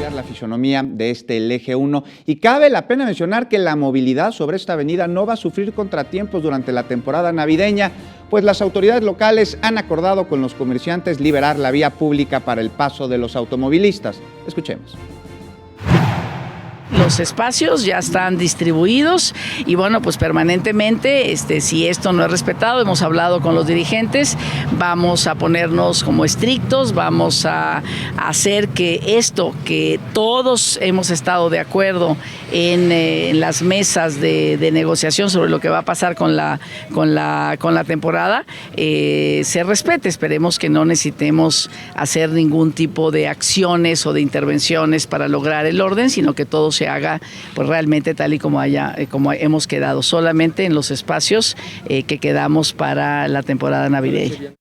cambiar la fisonomía de el eje 1. Y cabe la pena mencionar que la movilidad sobre esta avenida no va a sufrir contratiempos durante la temporada navideña, pues las autoridades locales han acordado con los comerciantes liberar la vía pública para el paso de los automovilistas. Escuchemos. Los espacios ya están distribuidos y bueno, pues permanentemente, si esto no es respetado, hemos hablado con los dirigentes, vamos a ponernos como estrictos, vamos a hacer que esto, que todos hemos estado de acuerdo en las mesas de negociación sobre lo que va a pasar con la temporada, se respete. Esperemos que no necesitemos hacer ningún tipo de acciones o de intervenciones para lograr el orden, sino que todo se haga pues realmente tal y como hemos quedado, solamente en los espacios que quedamos para la temporada navideña.